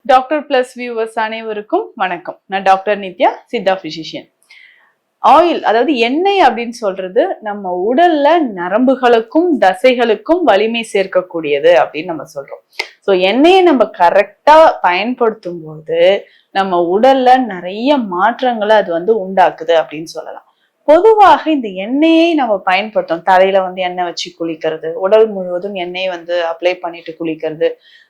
Doctor plus viewers அனைவருக்கும் வணக்கம். நான் doctor Nithya, Siddha physician. Oil, அதாவது எண்ணெய் அப்படின்னு சொல்றது நம்ம உடல்ல நரம்புகளுக்கும் தசைகளுக்கும் வலிமை சேர்க்கக்கூடியது அப்படின்னு நம்ம சொல்றோம். ஸோ எண்ணெயை நம்ம கரெக்டா பயன்படுத்தும் போது நம்ம உடல்ல நிறைய மாற்றங்களை அது உண்டாக்குது அப்படின்னு சொல்லலாம். பொதுவாக இந்த எண்ணெயை நம்ம பயன்படுத்தோம். தலையில எண்ணெய் வச்சு குளிக்கிறது, உடல் முழுவதும் எண்ணெய் அப்ளை பண்ணிட்டு குளிக்கிறது,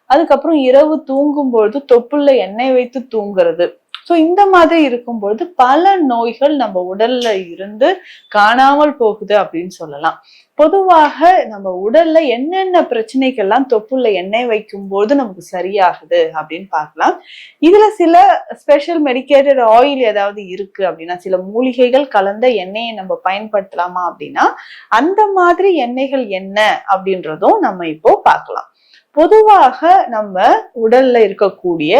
அதுக்கப்புறம் இரவு தூங்கும் பொழுது தொப்புள்ள எண்ணெய் வைத்து தூங்குறது. சோ இந்த மாதிரி இருக்கும்பொழுது பல நோய்கள் நம்ம உடல்ல இருந்து காணாமல் போகுது அப்படின்னு சொல்லலாம். பொதுவாக நம்ம உடல்ல என்னென்ன பிரச்சனைகள்லாம் தொப்புள்ள எண்ணெய் வைக்கும் போது நமக்கு சரியாகுது அப்படின்னு பார்க்கலாம். இதுல சில ஸ்பெஷல் மெடிக்கேட்டட் ஆயில் ஏதாவது இருக்கு அப்படின்னா, சில மூலிகைகள் கலந்த எண்ணெயை நம்ம பயன்படுத்தலாமா அப்படின்னா, அந்த மாதிரி எண்ணெய்கள் என்ன அப்படின்றதும் நம்ம இப்போ பார்க்கலாம். பொதுவாக நம்ம உடல்ல இருக்கக்கூடிய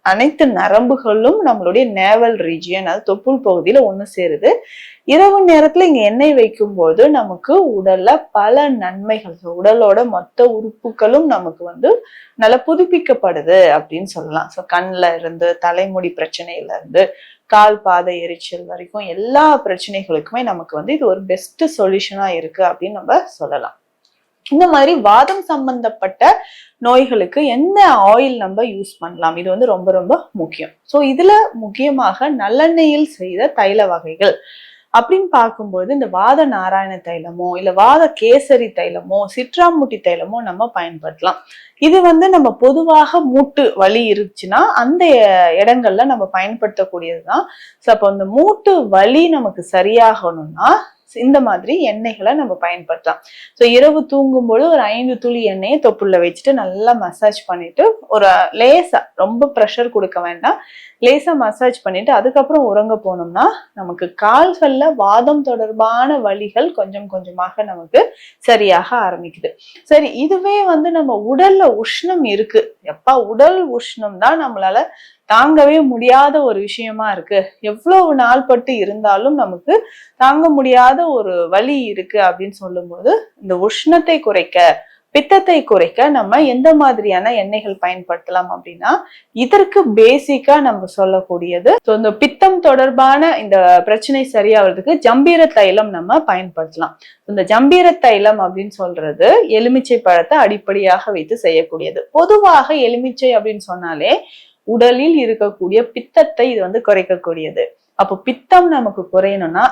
அனைத்து நரம்புகளும் நம்மளுடைய நேவல் ரீஜியன், அது தொப்புள் பகுதியில ஒண்ணு சேருது. இரவு நேரத்துல இங்க எண்ணெய் வைக்கும் போது நமக்கு உடல்ல பல நன்மைகள், உடலோட மொத்த உறுப்புகளும் நமக்கு நல்லா புதுப்பிக்கப்படுது அப்படின்னு சொல்லலாம். ஸோ கண்ணுல இருந்து தலைமுடி பிரச்சனையில இருந்து கால் பாதை எரிச்சல் வரைக்கும் எல்லா பிரச்சனைகளுக்குமே நமக்கு இது ஒரு பெஸ்ட் சொல்யூஷனா இருக்கு அப்படின்னு நம்ம சொல்லலாம். இந்த மாதிரி வாதம் சம்பந்தப்பட்ட நோய்களுக்கு எந்த ஆயில் நம்ம யூஸ் பண்ணலாம், இது ரொம்ப ரொம்ப முக்கியம். சோ இதுல முக்கியமாக நல்லெண்ணெயில் செய்த தைல வகைகள் அப்படின்னு பார்க்கும்போது இந்த வாத நாராயண தைலமோ இல்ல வாத கேசரி தைலமோ சிட்ராமுட்டி தைலமோ நம்ம பயன்படுத்தலாம். இது நம்ம பொதுவாக மூட்டு வலி இருந்துச்சுன்னா அந்த இடங்கள்ல நம்ம பயன்படுத்தக்கூடியதுதான். ஸோ அப்போ அந்த மூட்டு வலி நமக்கு சரியாகணும்னா இந்த மாதிரி எண்ணெய்களை நம்ம பயன்படுத்தலாம். ஸோ இரவு தூங்கும்போது ஒரு 5 துளி எண்ணெயை தொப்புள்ள வச்சுட்டு நல்லா மசாஜ் பண்ணிட்டு, ஒரு லேசா, ரொம்ப ப்ரெஷர் கொடுக்க வேண்டாம், லேசா மசாஜ் பண்ணிட்டு அதுக்கப்புறம் உறங்க போனோம்னா நமக்கு கால்கள்ல வாதம் தொடர்பான வலிகள் கொஞ்சம் கொஞ்சமாக நமக்கு சரியாக ஆரம்பிக்குது. சரி, இதுவே நம்ம உடல்ல உஷ்ணம் இருக்கு, எப்பா உடல் உஷ்ணம் தான் நம்மளால தாங்கவே முடியாத ஒரு விஷயமா இருக்கு, எவ்வளவு நாள் பட்டு இருந்தாலும் நமக்கு தாங்க முடியாத ஒரு வலி இருக்கு அப்படின்னு சொல்லும் போது இந்த உஷ்ணத்தை குறைக்க, பித்தத்தை குறைக்க நம்ம எந்த மாதிரியான எண்ணெய்கள் பயன்படுத்தலாம் அப்படின்னா, இதற்கு பேசிக்கா நம்ம சொல்லக்கூடியது, இந்த பித்தம் தொடர்பான இந்த பிரச்சனை சரியாகிறதுக்கு ஜம்பீர தைலம் நம்ம பயன்படுத்தலாம். இந்த ஜம்பீர தைலம் அப்படின்னு சொல்றது எலுமிச்சை பழத்தை அடிப்படையாக வைத்து செய்யக்கூடியது. பொதுவாக எலுமிச்சை அப்படின்னு சொன்னாலே உடலில் இருக்கக்கூடிய பித்தத்தை இது குறைக்கக்கூடியது. அப்போ பித்தம் நமக்கு குறையணும்னா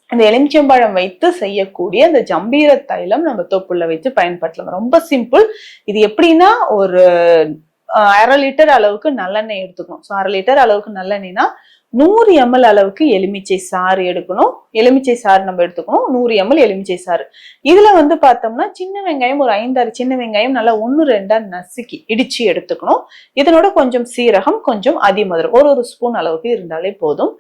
இந்த எலுமிச்சம்பழம் வைத்து செய்யக்கூடிய இந்த ஜம்பீர தைலம் நம்ம தொப்புள்ள வைத்து பயன்படுத்தலாம். ரொம்ப சிம்பிள். இது எப்படின்னா, ஒரு 1/2 லிட்டர் அளவுக்கு நல்லெண்ணெய் எடுத்துக்கணும். ஸோ 1/2 லிட்டர் அளவுக்கு நல்லெண்ணெய்னா 100 ml அளவுக்கு எலுமிச்சை சாறு எடுக்கணும். எலுமிச்சை சாறு நம்ம எடுத்துக்கணும், 100 ml எலுமிச்சை சாறு. இதுல பார்த்தோம்னா சின்ன வெங்காயம் ஒரு 5-6 சின்ன வெங்காயம் நல்லா 1-2 நசுக்கி இடிச்சு எடுத்துக்கணும். இதனோட கொஞ்சம் சீரகம், கொஞ்சம் அதிமதுரம், ஒரு ஸ்பூன் அளவுக்கு இருந்தாலே போதும்.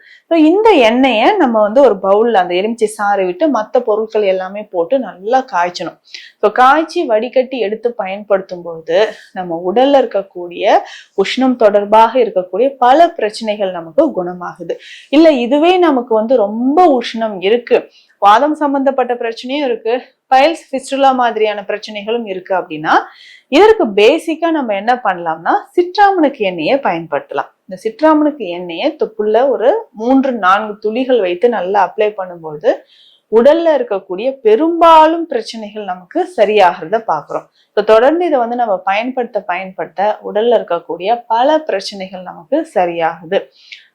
இந்த எண்ணெயை நம்ம ஒரு பவுல்ல அந்த எலுமிச்சை சாறு விட்டு மற்ற பொருட்கள் எல்லாமே போட்டு நல்லா காய்ச்சணும். ஸோ காய்ச்சி வடிகட்டி எடுத்து பயன்படுத்தும் போது நம்ம உடல்ல இருக்கக்கூடிய உஷ்ணம் தொடர்பாக இருக்கக்கூடிய பல பிரச்சனைகள் நமக்கு குணமாகுது. இல்ல இதுவே நமக்கு ரொம்ப உஷ்ணம் இருக்கு, வாதம் சம்பந்தப்பட்ட பிரச்சனையும் இருக்கு, பைல்ஸ் ஃபிஸ்டுலா மாதிரியான பிரச்சனைகளும் இருக்கு அப்படின்னா, இதற்கு பேசிக்கா நம்ம என்ன பண்ணலாம்னா சிட்ராமுனுக்கு எண்ணெயை பயன்படுத்தலாம். இந்த சிட்ராமுனுக்கு எண்ணெயை தொப்புள்ள ஒரு 3-4 துளிகள் வைத்து நல்லா அப்ளை பண்ணும்போது உடல்ல இருக்கக்கூடிய பெரும்பாலும் பிரச்சனைகள் நமக்கு சரியாகிறத பாக்குறோம். தொடர்ந்து இதை நம்ம பயன்படுத்த உடல்ல இருக்கக்கூடிய பல பிரச்சனைகள் நமக்கு சரியாகுது.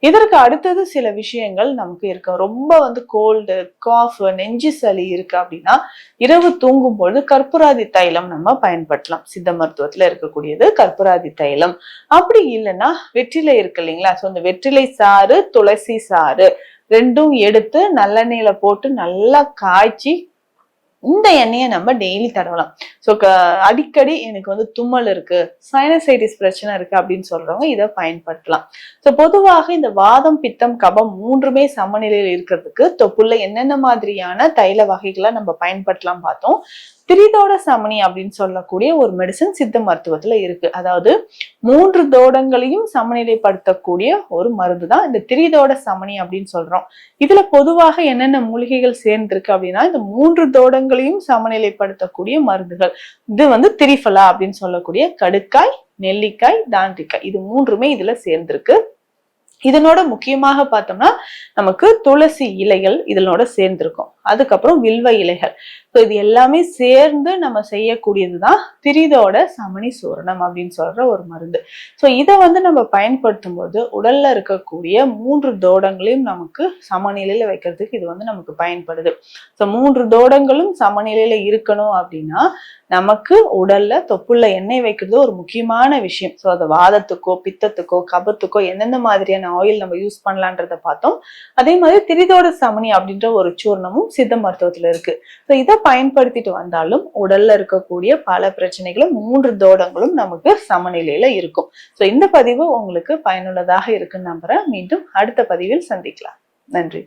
இதற்கு அடுத்தது சில விஷயங்கள் நமக்கு இருக்கு. ரொம்ப கோல்டு, காஃப், நெஞ்சு சளி இருக்கு அப்படின்னா இரவு தூங்கும் பொழுது கற்பூராதி தைலம் நம்ம பயன்படுத்தலாம். சித்த மருத்துவத்துல இருக்கக்கூடியது கற்பூராதி தைலம். அப்படி இல்லைன்னா வெற்றிலை இருக்கு இல்லைங்களா, ஸோ இந்த வெற்றிலை சாறு, துளசி சாறு ரெண்டும் எடுத்து நல்லெண்ணெயில போட்டு நல்லா காய்ச்சி இந்த எண்ணெயை நம்ம டெய்லி தடவலாம். ஸோ அடிக்கடி எனக்கு தும்மல் இருக்கு, சைனசைட்டிஸ் பிரச்சனை இருக்கு அப்படின்னு சொல்றவங்க இதை பயன்படுத்தலாம். ஸோ பொதுவாக இந்த வாதம், பித்தம், கபம் மூன்றுமே சமநிலையில் இருக்கிறதுக்கு தொப்புள்ள என்னென்ன மாதிரியான தைல வகைகளை நம்ம பயன்படுத்தலாம் பார்த்தோம். திரிதோட சமனி அப்படின்னு சொல்லக்கூடிய ஒரு மெடிசன் சித்த மருத்துவத்துல இருக்கு. அதாவது 3 தோடங்களையும் சமநிலைப்படுத்தக்கூடிய ஒரு மருந்து தான் இந்த திரிதோட சமனி அப்படின்னு சொல்றோம். இதுல பொதுவாக என்னென்ன மூலிகைகள் சேர்ந்திருக்கு அப்படின்னா, இந்த 3 தோடங்களையும் சமநிலைப்படுத்தக்கூடிய மருந்துகள். இது திரிஃபலா அப்படின்னு சொல்லக்கூடிய கடுக்காய், நெல்லிக்காய், தாண்டிக்காய் இது மூன்றுமே இதுல சேர்ந்திருக்கு. இதனோட முக்கியமாக பார்த்தோம்னா நமக்கு துளசி இலைகள் இதனோட சேர்ந்திருக்கும். அதுக்கப்புறம் வில்வ இலைகள். இது எல்லாமே சேர்ந்து நம்ம செய்யக்கூடியதுதான் திரிதோட சமனி சூரணம் அப்படின்னு சொல்ற ஒரு மருந்து. இதை நம்ம பயன்படுத்தும் போது உடல்ல இருக்கக்கூடிய 3 தோடங்களையும் நமக்கு சமநிலையில வைக்கிறதுக்கு இது நமக்கு பயன்படுது. மூன்று தோடங்களும் சமநிலையில இருக்கணும் அப்படின்னா நமக்கு உடல்ல தொப்புள்ள எண்ணெய் வைக்கிறது ஒரு முக்கியமான விஷயம். அது வாதத்துக்கோ பித்தத்துக்கோ கபத்துக்கோ எந்தெந்த மாதிரியான ஆயில் நம்ம யூஸ் பண்ணலான்றத பார்த்தோம். அதே மாதிரி திரிதோட சமனி அப்படின்ற ஒரு சூர்ணமும் சித்த மருத்துவத்துல இருக்கு. இதை பயன்படுத்திட்டு வந்தாலும் உடல்ல இருக்கக்கூடிய பல பிரச்சனைகளும் 3 தோடங்களும் நமக்கு சமநிலையில இருக்கும். இந்த பதிவு உங்களுக்கு பயனுள்ளதாக இருக்குன்னு நம்புறேன். மீண்டும் அடுத்த பதிவில் சந்திக்கலாம். நன்றி.